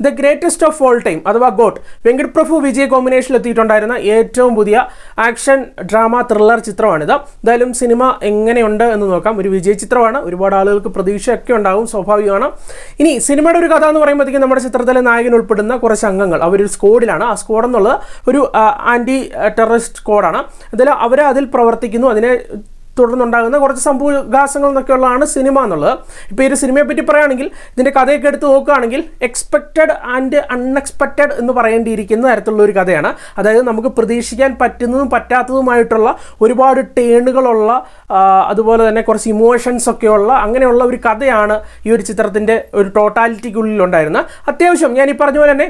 The greatest of all time അഥവാ got Venkat പ്രഭു വിജയ് കോമ്പിനേഷനിൽ എത്തിയിട്ടുണ്ടായിരുന്ന ഏറ്റവും പുതിയ ആക്ഷൻ ഡ്രാമ ത്രില്ലർ ചിത്രമാണിത്. എന്തായാലും സിനിമ എങ്ങനെയുണ്ട് എന്ന് നോക്കാം. ഒരു വിജയ് ചിത്രമാണ്, ഒരുപാട് ആളുകൾക്ക് പ്രതീക്ഷയൊക്കെ ഉണ്ടാകും, സ്വാഭാവികമാണ്. ഇനി സിനിമയുടെ ഒരു കഥ എന്ന് പറയുമ്പോഴത്തേക്കും നമ്മുടെ ചിത്രത്തിലെ നായകൻ ഉൾപ്പെടുന്ന കുറച്ച് അംഗങ്ങൾ അവരൊരു സ്ക്വാഡിലാണ്. ആ സ്ക്വാഡ് എന്നുള്ളത് ഒരു ആൻറ്റി ടെററിസ്റ്റ് സ്ക്വാഡാണ്. അതിൽ പ്രവർത്തിക്കുന്നു. അതിനെ തുടർന്നുണ്ടാകുന്ന കുറച്ച് സംഭവവികാസങ്ങൾ എന്നൊക്കെയുള്ളതാണ് സിനിമ എന്നുള്ളത്. ഇപ്പോൾ ഈ ഒരു സിനിമയെ പറ്റി പറയുകയാണെങ്കിൽ ഇതിൻ്റെ കഥയൊക്കെ എടുത്ത് നോക്കുകയാണെങ്കിൽ എക്സ്പെക്റ്റഡ് ആൻഡ് അൺഎക്സ്പെക്റ്റഡ് എന്ന് പറയേണ്ടിയിരിക്കുന്ന തരത്തിലുള്ള ഒരു കഥയാണ്. അതായത് നമുക്ക് പ്രതീക്ഷിക്കാൻ പറ്റുന്നതും പറ്റാത്തതുമായിട്ടുള്ള ഒരുപാട് ടേണുകളുള്ള അതുപോലെ തന്നെ കുറച്ച് ഇമോഷൻസ് ഒക്കെയുള്ള അങ്ങനെയുള്ള ഒരു കഥയാണ് ഈ ഒരു ചിത്രത്തിൻ്റെ ഒരു ടോട്ടാലിറ്റിക്കുള്ളിൽ ഉണ്ടായിരുന്നത്. അത്യാവശ്യം ഞാൻ ഈ പറഞ്ഞ പോലെ തന്നെ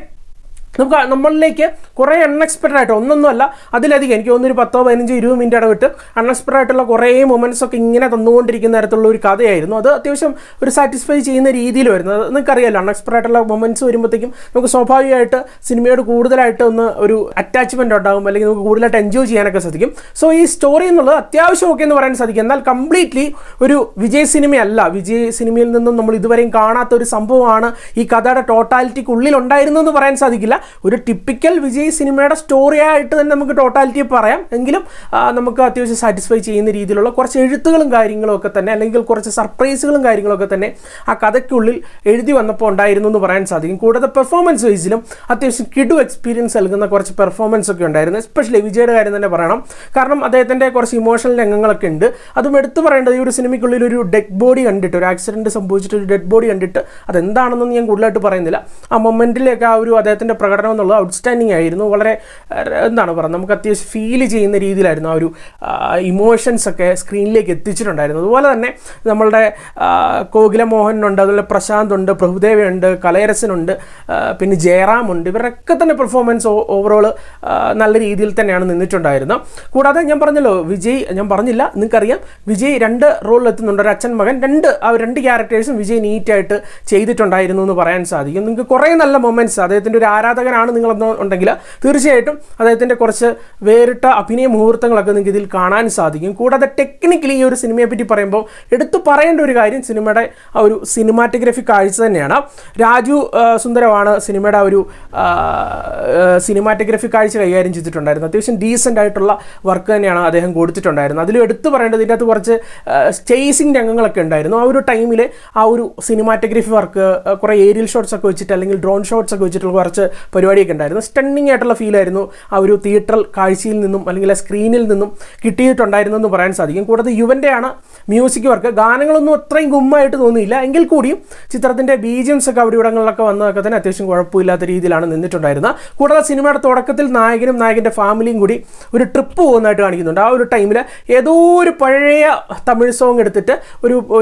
നമ്മളിലേക്ക് കുറേ അൺഎക്സ്പെക്റ്റഡ് ആയിട്ട് ഒന്നൊന്നുമല്ല അതിലധികം എനിക്ക് തോന്നുന്നു 10, 15, 20 മിനിറ്റ് ഇടവിട്ട് അൺഎക്സ്പെക്റ്റഡ് ആയിട്ടുള്ള കുറേ മൊമെൻറ്റ്സ് ഒക്കെ ഇങ്ങനെ തന്നുകൊണ്ടിരിക്കുന്ന തരത്തിലുള്ള ഒരു കഥയായിരുന്നു. അത് അത്യാവശ്യം ഒരു സാറ്റിസ്ഫൈ ചെയ്യുന്ന രീതിയിൽ വരുന്നത്. നിങ്ങൾക്കറിയാമല്ലോ, അൺഎക്സ്പെക്റ്റഡ് ആയിട്ടുള്ള മൊമെൻറ്റ്സ് വരുമ്പോഴത്തേക്കും നമുക്ക് സ്വാഭാവികമായിട്ട് സിനിമയോട് കൂടുതലായിട്ട് ഒരു അറ്റാച്ച്മെൻറ്റ് ഉണ്ടാകും, അല്ലെങ്കിൽ നമുക്ക് കൂടുതലായിട്ട് എൻജോയ് ചെയ്യാനൊക്കെ സാധിക്കും. സോ ഈ സ്റ്റോറി എന്നുള്ളത് അത്യാവശ്യം ഒക്കെ എന്ന് പറയാൻ സാധിക്കും. എന്നാൽ കംപ്ലീറ്റ്ലി ഒരു വിജയ് സിനിമയല്ല. വിജയ് സിനിമയിൽ നിന്നും നമ്മൾ ഇതുവരെയും കാണാത്ത ഒരു സംഭവമാണ് ഈ കഥയുടെ ടോട്ടാലിറ്റിക്കുള്ളിൽ ഉണ്ടായിരുന്നതെന്ന് പറയാൻ സാധിക്കില്ല. ഒരു ടിപ്പിക്കൽ വിജയ് സിനിമയുടെ സ്റ്റോറിയായിട്ട് തന്നെ നമുക്ക് ടോട്ടാലിറ്റി പറയാം. എങ്കിലും നമുക്ക് അത്യാവശ്യം സാറ്റിസ്ഫൈ ചെയ്യുന്ന രീതിയിലുള്ള കുറച്ച് എഴുത്തുകളും കാര്യങ്ങളും ഒക്കെ തന്നെ, അല്ലെങ്കിൽ കുറച്ച് സർപ്രൈസുകളും കാര്യങ്ങളൊക്കെ തന്നെ ആ കഥയ്ക്കുള്ളിൽ എഴുതി വന്നപ്പോൾ ഉണ്ടായിരുന്നു എന്ന് പറയാൻ സാധിക്കും. കൂടാതെ പെർഫോമൻസ് വൈസിലും അത്യാവശ്യം കിഡു എക്സ്പീരിയൻസ് നൽകുന്ന കുറച്ച് പെർഫോമൻസ് ഒക്കെ ഉണ്ടായിരുന്നു. എസ്പെഷ്യലി വിജയുടെ കാര്യം തന്നെ പറയണം. കാരണം അദ്ദേഹത്തിൻ്റെ കുറച്ച് ഇമോഷണൽ രംഗങ്ങളൊക്കെ ഉണ്ട്. അതും എടുത്തു പറയേണ്ടത് ഈ ഒരു സിനിമയ്ക്കുള്ളിൽ ഒരു ഡെഡ് ബോഡി കണ്ടിട്ട്, ഒരു ആക്സിഡൻറ്റ് സംഭവിച്ചിട്ട് ഒരു ഡെഡ് ബോഡി കണ്ടിട്ട് അതെന്താണെന്നൊന്നും ഞാൻ കൂടുതലായിട്ട് പറയുന്നില്ല. ആ മൊമെൻറ്റിലേക്ക് ആ ഒരു അദ്ദേഹത്തിൻ്റെ പ്രകടനം എന്നുള്ളത് ഔട്ട്സ്റ്റാൻഡിങ് ആയിരുന്നു. വളരെ എന്താണ് പറയുക, നമുക്ക് അത്യാവശ്യം ഫീൽ ചെയ്യുന്ന രീതിയിലായിരുന്നു ആ ഒരു ഇമോഷൻസ് ഒക്കെ സ്ക്രീനിലേക്ക് എത്തിച്ചിട്ടുണ്ടായിരുന്നു. അതുപോലെ തന്നെ നമ്മളുടെ കോകില മോഹനുണ്ട്, അതുപോലെ പ്രശാന്ത് ഉണ്ട്, പ്രഭുദേവയുണ്ട്, കലയരസനുണ്ട്, പിന്നെ ജയറാമുണ്ട്. ഇവരൊക്കെ തന്നെ പെർഫോമൻസ് ഓവറോൾ നല്ല രീതിയിൽ തന്നെയാണ് നിന്നിട്ടുണ്ടായിരുന്നത്. കൂടാതെ ഞാൻ പറഞ്ഞല്ലോ, ഞാൻ പറഞ്ഞില്ല, നിങ്ങൾക്കറിയാം വിജയ് 2 റോളിൽ എത്തുന്നുണ്ട്. ഒരു അച്ഛൻ മകൻ, രണ്ട് ക്യാരക്ടേഴ്സും വിജയ് നീറ്റായിട്ട് ചെയ്തിട്ടുണ്ടായിരുന്നു എന്ന് പറയാൻ സാധിക്കും. നിങ്ങൾക്ക് കുറേ നല്ല മൊമെൻറ്റ്സ്, അദ്ദേഹത്തിൻ്റെ ഒരു ആരാധകനാണ് നിങ്ങളെന്നുണ്ടെങ്കിൽ തീർച്ചയായിട്ടും അദ്ദേഹത്തിൻ്റെ കുറച്ച് വേറിട്ട അഭിനയ മുഹൂർത്തങ്ങളൊക്കെ നിങ്ങൾക്ക് ഇതിൽ കാണാൻ സാധിക്കും. കൂടാതെ ടെക്നിക്കലി ഈ ഒരു സിനിമയെ പറ്റി പറയുമ്പോൾ എടുത്തു പറയേണ്ട ഒരു കാര്യം സിനിമയുടെ ആ ഒരു സിനിമാറ്റോഗ്രഫി കാഴ്ച തന്നെയാണ്. രാജു സുന്ദരമാണ് സിനിമയുടെ ആ ഒരു സിനിമാറ്റോഗ്രഫി കാഴ്ച കൈകാര്യം ചെയ്തിട്ടുണ്ടായിരുന്നത്. അത്യാവശ്യം ഡീസൻ്റ് ആയിട്ടുള്ള വർക്ക് തന്നെയാണ് അദ്ദേഹം കൊടുത്തിട്ടുണ്ടായിരുന്നത്. അതിലും എടുത്തു പറയേണ്ടത് ഇതിൻ്റെ അകത്ത് കുറച്ച് ചേസിങ് രംഗങ്ങളൊക്കെ ഉണ്ടായിരുന്നു. ആ ഒരു ടൈമിൽ ആ ഒരു സിനിമാറ്റോഗ്രഫി വർക്ക്, കുറേ ഏരിയൽ ഷോട്ട്സ് ഒക്കെ വെച്ചിട്ട് അല്ലെങ്കിൽ ഡ്രോൺ ഷോട്ട്സ് ഒക്കെ വെച്ചിട്ടുള്ള കുറച്ച് പരിപാടിയൊക്കെ ഉണ്ടായിരുന്നു. സ്റ്റണ്ണിങ് ആയിട്ടുള്ള ഫീലായിരുന്നു ആ ഒരു തിയേറ്റർ കാഴ്ചയിൽ നിന്നും അല്ലെങ്കിൽ സ്ക്രീനിൽ നിന്നും കിട്ടിയിട്ടുണ്ടായിരുന്നു എന്ന് പറയാൻ സാധിക്കും. കൂടാതെ യുവൻ്റെയാണ് മ്യൂസിക് വർക്ക്. ഗാനങ്ങളൊന്നും അത്രയും ഗുമ്മായിട്ട് തോന്നിയില്ല, എങ്കിൽ കൂടിയും ചിത്രത്തിൻ്റെ ബീജിയംസ് ഒക്കെ അവിടെ ഇവിടങ്ങളിലൊക്കെ വന്നതൊക്കെ തന്നെ അത്യാവശ്യം കുഴപ്പമില്ലാത്ത രീതിയിലാണ് നിന്നിട്ടുണ്ടായിരുന്നത്. കൂടാതെ സിനിമയുടെ തുടക്കത്തിൽ നായകനും നായകൻ്റെ ഫാമിലിയും കൂടി ഒരു ട്രിപ്പ് പോകുന്നതായിട്ട് കാണിക്കുന്നുണ്ട്. ആ ഒരു ടൈമിൽ ഏതോ ഒരു പഴയ തമിഴ് സോങ് എടുത്തിട്ട്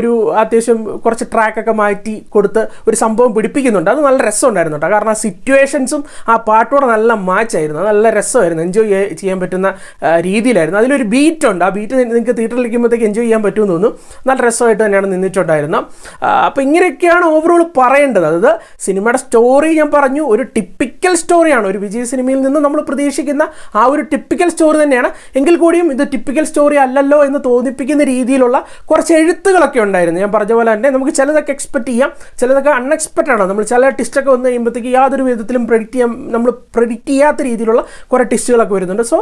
ഒരു അത്യാവശ്യം കുറച്ച് ട്രാക്കൊക്കെ മാറ്റി കൊടുത്ത് ഒരു സംഭവം പിടിപ്പിക്കുന്നുണ്ട്. അത് നല്ല രസമുണ്ടായിരുന്നു കേട്ടോ. കാരണം ആ സിറ്റുവേഷൻസും ആ പാട്ടോടെ നല്ല മാച്ചായിരുന്നു, നല്ല രസമായിരുന്നു, എൻജോയ് ചെയ്യാൻ പറ്റുന്ന രീതിയിലായിരുന്നു. അതിലൊരു ബീറ്റുണ്ട്, ആ ബീറ്റ് നിങ്ങൾക്ക് തിയേറ്ററിലിരിക്കുമ്പോഴത്തേക്ക് എൻജോയ് ചെയ്യാൻ പറ്റുമെന്ന് തോന്നുന്നു. നല്ല രസമായിട്ട് തന്നെയാണ് നിന്നിട്ടുണ്ടായിരുന്നത്. അപ്പോൾ ഇങ്ങനെയൊക്കെയാണ് ഓവറോൾ പറയേണ്ടത്. അതായത് സിനിമയുടെ സ്റ്റോറി ഞാൻ പറഞ്ഞു, ഒരു ടിപ്പിക്കൽ സ്റ്റോറിയാണ്. ഒരു വിജയ് സിനിമയിൽ നിന്ന് നമ്മൾ പ്രതീക്ഷിക്കുന്ന ആ ഒരു ടിപ്പിക്കൽ സ്റ്റോറി തന്നെയാണ്. എങ്കിൽ കൂടിയും ഇത് ടിപ്പിക്കൽ സ്റ്റോറി അല്ലല്ലോ എന്ന് തോന്നിപ്പിക്കുന്ന രീതിയിലുള്ള കുറച്ച് എഴുത്തുകളൊക്കെ ഉണ്ടായിരുന്നു. ഞാൻ പറഞ്ഞ പോലെ തന്നെ നമുക്ക് ചിലതൊക്കെ എക്സ്പെക്റ്റ് ചെയ്യാം, ചിലതൊക്കെ അൺഎക്സ്പെക്റ്റഡ് ആണ്. നമ്മൾ ചില ടിസ്റ്റൊക്കെ വന്നു കഴിയുമ്പോഴത്തേക്ക് യാതൊരു വിധത്തിലും നമ്മൾ പ്രെഡിക്റ്റ് ചെയ്യാത്ത രീതിയിലുള്ള കുറേ ടിസ്റ്റുകളൊക്കെ വരുന്നുണ്ട്. സോ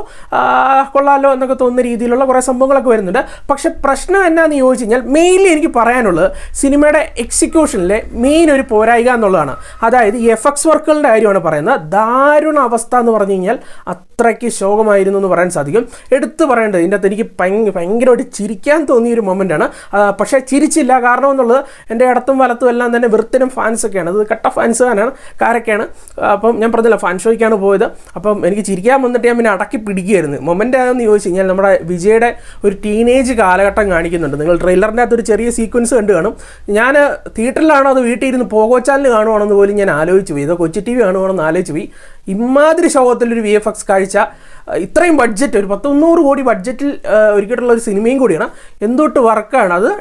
കൊള്ളാലോ എന്നൊക്കെ തോന്നുന്ന രീതിയിലുള്ള കുറേ സംഭവങ്ങളൊക്കെ വരുന്നുണ്ട്. പക്ഷേ പ്രശ്നം എന്നാന്ന് ചോദിച്ചു കഴിഞ്ഞാൽ മെയിൻലി എനിക്ക് പറയാനുള്ളത് സിനിമയുടെ എക്സിക്യൂഷനിലെ മെയിൻ ഒരു പോരായിക എന്നുള്ളതാണ്. അതായത് ഈ എഫക്ട്സ് വർക്കുകളുടെ കാര്യമാണ് പറയുന്നത്. ദാരുണ അവസ്ഥ എന്ന് പറഞ്ഞു കഴിഞ്ഞാൽ അത്രയ്ക്ക് ശോകമായിരുന്നു എന്ന് പറയാൻ സാധിക്കും. എടുത്തു പറയേണ്ടത് ഇതിൻ്റെ അകത്ത് എനിക്ക് ഭയങ്കരമായിട്ട് ചിരിക്കാൻ തോന്നിയൊരു മൊമെൻ്റാണ്. പക്ഷേ ചിരിച്ചില്ല. കാരണം എന്നുള്ളത് എൻ്റെ ഇടത്തും വലത്തും എല്ലാം തന്നെ വൃത്തിനും ഫാൻസൊക്കെയാണ്. അത് കട്ട ഫാൻസ് തന്നെയാണ്, കാരൊക്കെയാണ്. അപ്പം ഞാൻ പറഞ്ഞില്ല, ഫാൻ ഷോയ്ക്കാണ് പോയത്. അപ്പം എനിക്ക് ചിരിക്കാൻ വന്നിട്ട് ഞാൻ പിന്നെ അടക്കി പിടിക്കുകയായിരുന്നു. മൊമെൻ്റ് ആണെന്ന് ചോദിച്ചു കഴിഞ്ഞാൽ നമ്മുടെ വിജയുടെ ഒരു ടീനേജ് കാലഘട്ടം കാണിക്കുന്നുണ്ട്. നിങ്ങൾ ട്രെയിലറിൻ്റെ അകത്ത് ഒരു ചെറിയ സീക്വൻസ് കണ്ടു കാണും. ഞാൻ തിയേറ്ററിലാണോ അത് വീട്ടിൽ ഇരുന്ന് പോകോച്ചാലിന് കാണുവാണെന്ന് പോലും ഞാൻ ആലോചിച്ച് പോയി. ഇതോ കൊച്ചി TV കാണുവാണെന്ന് ആലോചിച്ച് പോയി. ഇമാതിരി ശോകത്തിലൊരു VFX കാഴ്ച, ഇത്രയും ബഡ്ജറ്റ്, ഒരു 100 കോടി ബഡ്ജറ്റിൽ ഒരുക്കിയിട്ടുള്ള ഒരു സിനിമയും കൂടിയാണ്. എന്തൊട്ട് വർക്കാണ് അത്,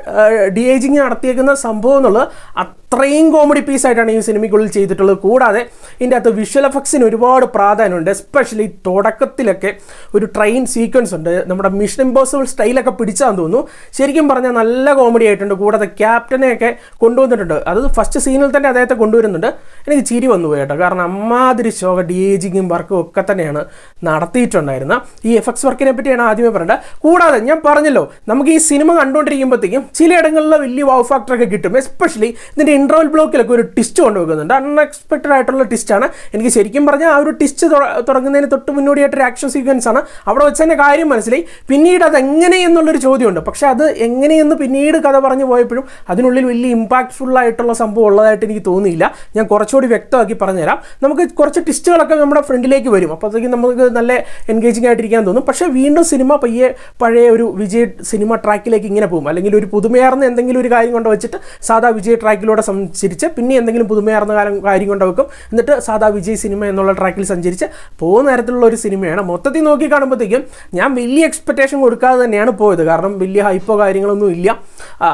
DAGing നടത്തിയേക്കുന്ന സംഭവം എന്നുള്ളത് അത്രയും കോമഡി പീസായിട്ടാണ് ഈ സിനിമയ്ക്കുള്ളിൽ ചെയ്തിട്ടുള്ളത്. കൂടാതെ ഇതിൻ്റെ അകത്ത് വിഷ്വൽ എഫക്ട്സിന് ഒരുപാട് പ്രാധാന്യമുണ്ട്. എസ്പെഷ്യലി തുടക്കത്തിലൊക്കെ ഒരു ട്രെയിൻ സീക്വൻസ് ഉണ്ട്, നമ്മുടെ മിഷൻ ഇമ്പോസിബിൾ സ്റ്റൈലൊക്കെ പിടിച്ചാന്ന് തോന്നുന്നു. ശരിക്കും പറഞ്ഞാൽ നല്ല കോമഡി ആയിട്ടുണ്ട്. കൂടാതെ ക്യാപ്റ്റനെയൊക്കെ കൊണ്ടുവന്നിട്ടുണ്ട്. അത് ഫസ്റ്റ് സീനിൽ തന്നെ അദ്ദേഹത്തെ കൊണ്ടുവരുന്നുണ്ട്. എനിക്ക് ചിരി വന്നു പോയി കേട്ടോ, കാരണം അമ്മാതിരി ശോക DAGing വർക്കും ഒക്കെ തന്നെയാണ് നടത്തിയിട്ടുണ്ടായിരുന്നത്. ഈ എഫക്ട്സ് വർക്കിനെ പറ്റിയാണ് ആദ്യമേ പറയേണ്ടത്. കൂടാതെ ഞാൻ പറഞ്ഞല്ലോ, നമുക്ക് ഈ സിനിമ കണ്ടുകൊണ്ടിരിക്കുമ്പോഴത്തേക്കും ചിലയിടങ്ങളിൽ വലിയ വൗ ഫാക്ടറൊക്കെ കിട്ടും. എസ്പെഷ്യലി ഇതിൻ്റെ ഇൻട്രോവൽ ബ്ലോക്കിലൊക്കെ ഒരു ട്വിസ്റ്റ് കൊണ്ടുവെക്കുന്നുണ്ട്. അൺഎക്സ്പെക്റ്റഡ് ആയിട്ടുള്ള ട്വിസ്റ്റാണ്. എനിക്ക് ശരിക്കും പറഞ്ഞാൽ ആ ഒരു ട്വിസ്റ്റ് തുടങ്ങുന്നതിന് തൊട്ട് മുന്നോടിയായിട്ടൊരു ആക്ഷൻ സീക്വൻസ് ആണ്. അവിടെ വെച്ച് തന്നെ കാര്യം മനസ്സിലായി. പിന്നീട് അത് എങ്ങനെയെന്നുള്ളൊരു ചോദ്യമുണ്ട്. പക്ഷേ അത് എങ്ങനെയെന്ന് പിന്നീട് കഥ പറഞ്ഞു പോയപ്പോഴും അതിനുള്ളിൽ വലിയ ഇമ്പാക്ട്ഫുൾ ആയിട്ടുള്ള സംഭവം ഉള്ളതായിട്ട് എനിക്ക് തോന്നിയില്ല. ഞാൻ കുറച്ചുകൂടി വ്യക്തമാക്കി പറഞ്ഞുതരാം. നമുക്ക് കുറച്ച് ട്വിസ്റ്റുകളൊക്കെ നമ്മുടെ ഫ്രണ്ടിലേക്ക് വരും. അപ്പോഴത്തേക്കും നമുക്ക് നല്ല എൻഗേജിംഗ് ആയിട്ടിരിക്കാൻ തോന്നും. പക്ഷേ വീണ്ടും സിനിമ പയ്യെ പഴയ ഒരു വിജയ് സിനിമ ട്രാക്കിലേക്ക് ഇങ്ങനെ പോകും. അല്ലെങ്കിൽ ഒരു പുതുമയാർന്ന എന്തെങ്കിലും ഒരു കാര്യം കൊണ്ട് വെച്ചിട്ട് സാധാ വിജയ് ട്രാക്കിലൂടെ സഞ്ചരിച്ച് പിന്നെ എന്തെങ്കിലും പുതുമയാർന്ന കാര്യം കൊണ്ട് വെക്കും. എന്നിട്ട് സാധാ വിജയ് സിനിമ എന്നുള്ള ട്രാക്കിൽ സഞ്ചരിച്ച് പോകുന്ന തരത്തിലുള്ള ഒരു സിനിമയാണ്. മൊത്തത്തിൽ നോക്കി കാണുമ്പോഴത്തേക്കും ഞാൻ വലിയ എക്സ്പെക്റ്റേഷൻ കൊടുക്കാതെ തന്നെയാണ് പോയത്. കാരണം വലിയ ഹൈപ്പോ കാര്യങ്ങളൊന്നും ഇല്ല,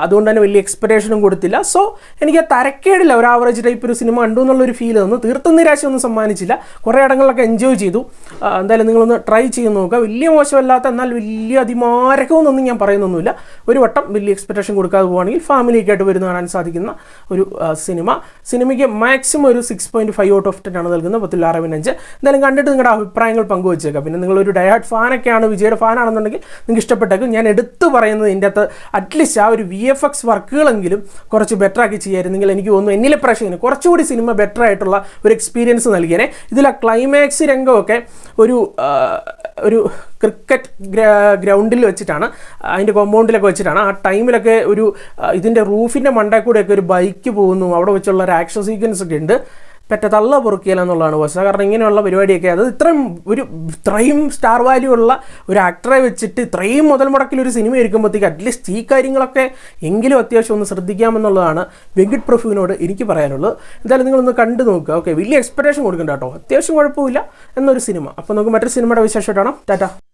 അതുകൊണ്ട് തന്നെ വലിയ എക്സ്പെക്റ്റേഷനും കൊടുത്തില്ല. സോ എനിക്ക് തരക്കേടില്ല, ഒരു ആവറേജ് ടൈപ്പ് ഒരു സിനിമ കണ്ടു എന്നുള്ളൊരു ഫീൽ തന്നു. തീർത്തും നിരാശയൊന്നും സമ്മാനിച്ചില്ല. കുറേ ഇടങ്ങളിലൊക്കെ എൻജോയ് ചെയ്തു. എന്തായാലും നിങ്ങളൊന്ന് ട്രൈ ചെയ്ത് നോക്കുക. വലിയ മോശമല്ലാത്ത എന്നാൽ വലിയ അതിമാരകമെന്നൊന്നും ഞാൻ പറയുന്നൊന്നുമില്ല. ഒരു വട്ടം വലിയ എക്സ്പെക്റ്റേഷൻ കൊടുക്കാതെ പോവുകയാണെങ്കിൽ ഫാമിലിയൊക്കെ ആയിട്ട് വരുന്ന കാണാൻ സാധിക്കുന്ന ഒരു സിനിമയ്ക്ക് മാക്സിമം ഒരു 6.5 ഔട്ട് ഓഫ് 10 ആണ് നൽകുന്നത്. 10/5. എന്തായാലും കണ്ടിട്ട് നിങ്ങളുടെ അഭിപ്രായങ്ങൾ പങ്കുവച്ചേക്കാം. പിന്നെ നിങ്ങളൊരു ഡയഹാർഡ് ഫാനൊക്കെയാണ്, വിജയുടെ ഫാനാണെന്നുണ്ടെങ്കിൽ നിങ്ങൾക്ക് ഇഷ്ടപ്പെട്ടേക്കും. ഞാൻ എടുത്തു പറയുന്നത് ഇതിൻ്റെ അകത്ത് അറ്റ്ലീസ്റ്റ് ആ ഒരു VFX വർക്കുകളെങ്കിലും കുറച്ച് ബെറ്റർ ആക്കി ചെയ്യായിരുന്നെങ്കിൽ എനിക്ക് തോന്നുന്നു എന്നിലെ പ്രേക്ഷകന് കുറച്ചുകൂടി സിനിമ ബെറ്റർ ആയിട്ടുള്ള ഒരു എക്സ്പീരിയൻസ് നൽകിയേനെ. ഇതിൽ ആ ക്ലൈമാക്സ് രംഗമൊക്കെ ഒരു ക്രിക്കറ്റ് ഗ്രൗണ്ടിൽ വെച്ചിട്ടാണ്, അതിൻ്റെ കോമ്പൗണ്ടിലൊക്കെ വെച്ചിട്ടാണ്. ആ ടൈമിലൊക്കെ ഒരു ഇതിൻ്റെ റൂഫിൻ്റെ മണ്ടയിൽ കൂടെയൊക്കെ ഒരു ബൈക്ക് പോകുന്നു. അവിടെ വെച്ചുള്ള ഒരു ആക്ഷൻ സീക്വൻസ് ഒക്കെ ഉണ്ട്. പെറ്റ തള്ള പൊറുക്കിയല്ല എന്നുള്ളതാണ് വസ്തുത. കാരണം ഇങ്ങനെയുള്ള പരിപാടിയൊക്കെ അത് ഇത്രയും സ്റ്റാർ വാല്യൂ ഉള്ള ഒരു ആക്ടറെ വെച്ചിട്ട് ഇത്രയും മുതൽ മുടക്കിലൊരു സിനിമ ഇരിക്കുമ്പോഴത്തേക്ക് അറ്റ്ലീസ്റ്റ് ഈ കാര്യങ്ങളൊക്കെ എങ്കിലും അത്യാവശ്യം ഒന്ന് ശ്രദ്ധിക്കാമെന്നുള്ളതാണ് വെങ്കിട്ട് പ്രഭുവിനോട് എനിക്ക് പറയാനുള്ളത്. എന്തായാലും നിങ്ങളൊന്ന് കണ്ടു നോക്കുക. ഓക്കെ, വലിയ എക്സ്പെക്റ്റേഷൻ കൊടുക്കണ്ട കേട്ടോ, അത്യാവശ്യം കുഴപ്പമില്ല എന്നൊരു സിനിമ. അപ്പോൾ നമുക്ക് മറ്റൊരു സിനിമയുടെ വിശേഷമായിട്ടാണ്. ടാറ്റ.